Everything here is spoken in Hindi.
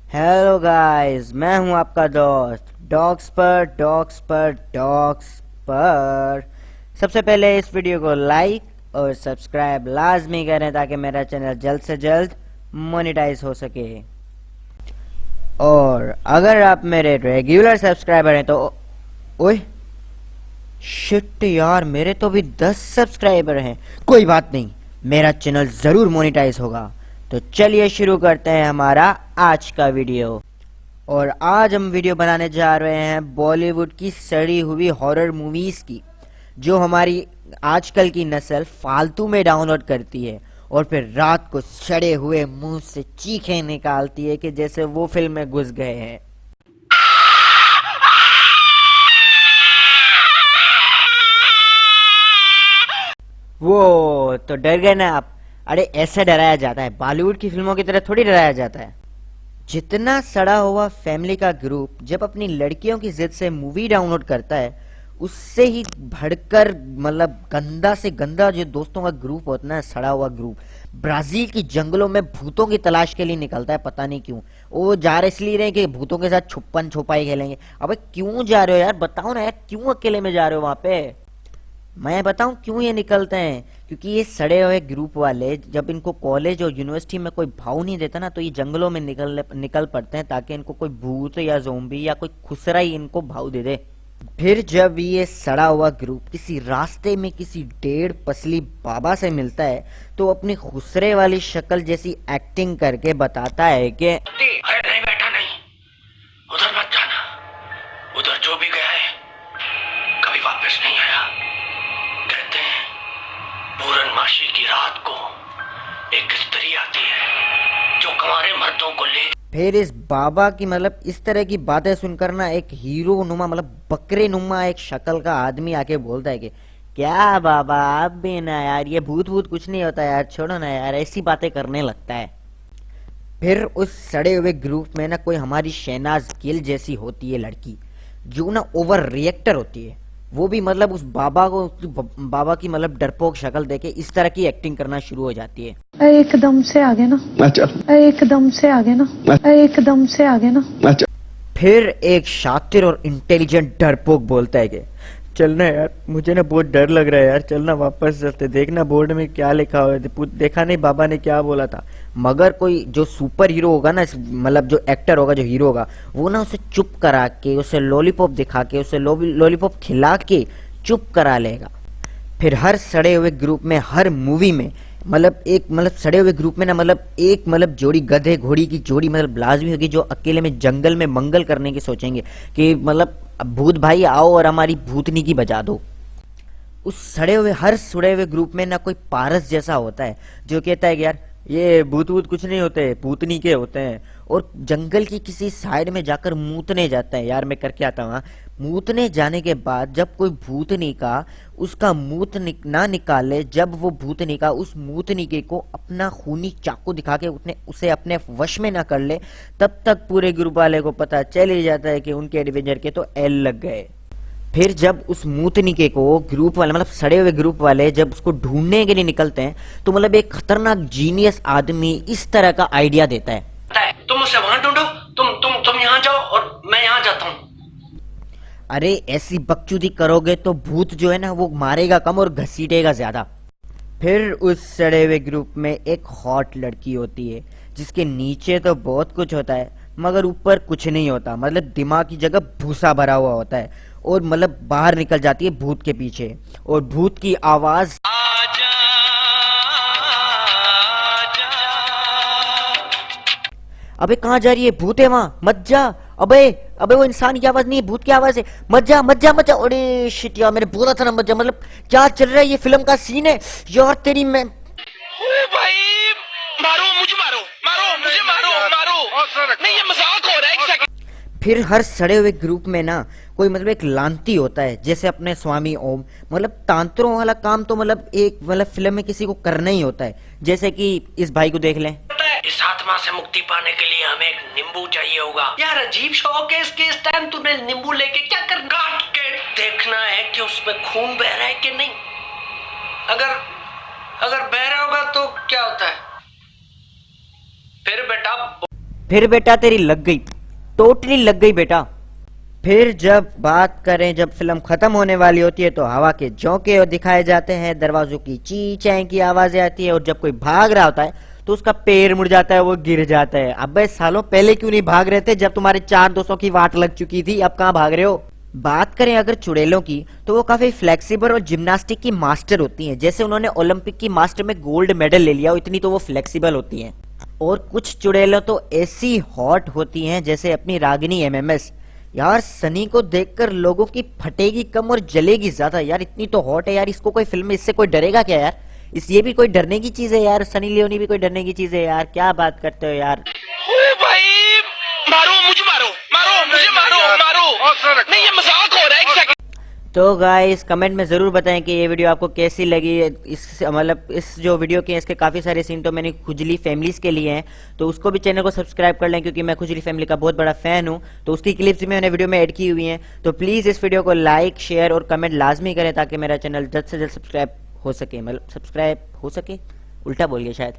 हेलो गाइस, मैं हूं आपका दोस्त डॉग्स पर। सबसे पहले इस वीडियो को लाइक और सब्सक्राइब लाजमी करें ताकि मेरा चैनल जल्द से जल्द मोनेटाइज हो सके। और अगर आप मेरे रेगुलर सब्सक्राइबर हैं तो ओए शिट यार, मेरे तो भी 10 सब्सक्राइबर हैं। कोई बात नहीं, मेरा चैनल ज़रूर मोनेटाइज होगा। तो चलिए शुरू करते हैं हमारा आज का वीडियो। और आज हम वीडियो बनाने जा रहे हैं बॉलीवुड की सड़ी हुई हॉरर मूवीज़ की, जो हमारी आजकल की नस्ल फालतू में डाउनलोड करती है और फिर रात को सड़े हुए मुंह से चीखें निकालती है कि जैसे वो फिल्म में घुस गए हैं। वो तो डर गए ना आप? अरे ऐसे डराया जाता है, बॉलीवुड की फिल्मों की तरह थोड़ी डराया जाता है। जितना सड़ा हुआ फैमिली का ग्रुप जब अपनी लड़कियों की जिद से मूवी डाउनलोड करता है, उससे ही भड़कर मतलब गंदा से गंदा जो दोस्तों का ग्रुप होता है, सड़ा हुआ ग्रुप ब्राजील की जंगलों में भूतों की तलाश के लिए निकलता है। पता नहीं क्यों वो जा रहे, इसलिए रहे कि भूतों के साथ छुपन छुपाई खेलेंगे। अबे क्यों जा रहे हो यार, बताओ ना यार, क्यों अकेले में जा रहे हो वहां पे? मैं बताऊं क्यों ये निकलते हैं? क्योंकि ये सड़े हुए ग्रुप वाले जब इनको कॉलेज और यूनिवर्सिटी में कोई भाव नहीं देता ना, तो ये जंगलों में निकल पड़ते हैं ताकि इनको कोई भूत या ज़ोंबी या कोई खुसरा ही इनको भाव दे दे। फिर जब ये सड़ा हुआ ग्रुप किसी रास्ते में किसी डेढ़ पसली बाबा से मिलता है, तो अपनी खुसरे वाली शक्ल जैसी एक्टिंग करके बताता है कि नहीं बैठा नहीं, उधर मत जाना, उधर जो भी गया है कभी वापस नहीं आया। कहते हैं पूरनमाशी की रात को एक स्त्री आती है जो कुंवारे मर्दों को ले। फिर इस बाबा की मतलब इस तरह की बातें सुनकर ना एक हीरो नुमा मतलब बकरे नुमा एक शक्ल का आदमी आके बोलता है कि क्या बाबा आप भी ना यार, ये भूत भूत कुछ नहीं होता यार, छोड़ो ना यार, ऐसी बातें करने लगता है। फिर उस सड़े हुए ग्रुप में ना कोई हमारी शहनाज गिल जैसी होती है लड़की, जो ना ओवर रिएक्टर होती है। वो भी मतलब उस बाबा को, बाबा की मतलब डरपोक शक्ल देके इस तरह की एक्टिंग करना शुरू हो जाती है। एकदम से आगे ना, अच्छा, एकदम से आगे ना, एकदम से आगे ना, अच्छा। फिर एक शातिर और इंटेलिजेंट डरपोक बोलता है कि चलना यार, मुझे ना बहुत डर लग रहा है यार, चलना वापस चलते, देखना बोर्ड में क्या लिखा हुआ है, देखा नहीं बाबा ने क्या बोला था। मगर कोई जो सुपर हीरो होगा ना, मतलब जो एक्टर होगा, जो हीरो होगा, वो ना उसे चुप करा के, उसे लॉलीपॉप दिखा के, उसे लॉलीपॉप खिला के चुप करा लेगा। फिर हर सड़े हुए ग्रुप में, हर मूवी में मतलब एक मतलब सड़े हुए ग्रुप में ना मतलब एक मतलब जोड़ी गधे घोड़ी की जोड़ी मतलब लाजमी होगी, जो अकेले में जंगल में मंगल करने की सोचेंगे कि मतलब भूत भाई आओ और हमारी भूतनी की बजा दो। उस हर सड़े हुए ग्रुप में ना कोई पारस जैसा होता है जो कहता है कि यार ये भूत भूत कुछ नहीं होते, भूतनी के होते हैं। और जंगल की किसी साइड में जाकर मूतने जाता है। यार मैं करके आता हूँ, मूतने जाने के बाद जब कोई भूतनी का उसका ना निकाले, जब वो भूतनी का उस मूतनी के को अपना खूनी चाकू दिखा के उसे अपने वश में ना कर ले, तब तक पूरे ग्रुप वाले को पता चल ही जाता है कि उनके एडवेंचर के तो एल लग गए। फिर जब उस मूतनिके को ग्रुप वाले मतलब सड़े हुए ग्रुप वाले जब उसको ढूंढने के लिए निकलते हैं, तो मतलब एक खतरनाक जीनियस आदमी इस तरह का आइडिया देता है, तुम उसे वहां ढूंढो, तुम यहाँ जाओ और मैं यहाँ जाता हूँ। अरे ऐसी बकचोदी करोगे तो भूत जो है ना वो मारेगा कम और घसीटेगा ज्यादा। फिर उस सड़े हुए ग्रुप में एक हॉट लड़की होती है, जिसके नीचे तो बहुत कुछ होता है मगर ऊपर कुछ नहीं होता, मतलब दिमाग की जगह भूसा भरा हुआ होता है। और मतलब बाहर निकल जाती है भूत के पीछे, और भूत की आवाज आजा, आजा। अबे कहाँ जा रही है, भूत है वहां, मत जा। अबे अबे वो इंसान की आवाज नहीं है, भूत की आवाज है, मत जा मत जा मत जा। अरे शिट यार, मैंने बोला था ना मत जा। मतलब क्या चल रहा है, ये फिल्म का सीन है यार तेरी। मैं ओ भाई, मारो मुझे, मारो मारो मुझे, मारो मारो, नहीं ये मजाक हो रहा है, एक सेकंड। फिर हर सड़े हुए ग्रुप में ना कोई मतलब एक लांती होता है, जैसे अपने स्वामी ओम। मतलब तांत्रों वाला काम तो मतलब एक मतलब फिल्म में किसी को करना ही होता है, जैसे कि इस भाई को देख लें। इस आत्मा से मुक्ति पाने के लिए हमें एक नींबू चाहिए होगा। यार अजीब शौक है इसके, इस टाइम तूने नींबू लेके क्या कर, काट के देखना है कि उसमें खून बह रहा है कि नहीं। अगर अगर बह रहा होगा तो क्या होता है फिर बेटा? फिर बेटा तेरी लग गई, टोटली लग गई बेटा। फिर जब बात करें, जब फिल्म खत्म होने वाली होती है तो हवा के झोंके दिखाए जाते हैं, दरवाजों की ची चाई की आवाजें आती है, और जब कोई भाग रहा होता है तो उसका पैर मुड़ जाता है, वो गिर जाता है। अबे सालों, पहले क्यों नहीं भाग रहे थे जब तुम्हारे 4 200 की वाट लग चुकी थी? अब कहां भाग रहे हो? बात करें अगर चुड़ैलों की, तो वो काफी फ्लेक्सिबल और जिम्नास्टिक की मास्टर होती हैं। जैसे उन्होंने ओलंपिक की मास्टर में गोल्ड मेडल ले लिया, इतनी तो वो फ्लेक्सिबल होती हैं। और कुछ चुड़ैलों तो ऐसी हॉट होती हैं, जैसे अपनी रागिनी एमएमएस। यार सनी को देखकर लोगों की फटेगी कम और जलेगी ज्यादा यार, इतनी तो हॉट है यार। इसको कोई फिल्म में, इससे कोई डरेगा क्या यार? ये भी कोई डरने की चीज है यार? सनी लियोनी भी कोई डरने की चीज है यार? क्या बात करते हो यार? ओए भाई, मारो मुझे, मारो मारो मुझे, मारो मारो, नहीं ये मजाक हो रहा है, एक सेकंड। तो गाइस कमेंट में जरूर बताएं कि ये वीडियो आपको कैसी लगी। इस मतलब इस जो वीडियो के इसके काफी सारे सीन तो मैंने खुजली फैमिलीज के लिए हैं, तो उसको भी चैनल को सब्सक्राइब कर लें, क्योंकि मैं खुजली फैमिली का बहुत बड़ा फैन हूं। तो उसकी क्लिप्स भी मैंने वीडियो में ऐड की हुई हैं। तो प्लीज इस वीडियो को लाइक, शेयर और कमेंट लाजमी करें, ताकि मेरा चैनल जल्द से जल्द सब्सक्राइब हो सके, मतलब सब्सक्राइब हो सके, उल्टा बोल गया शायद।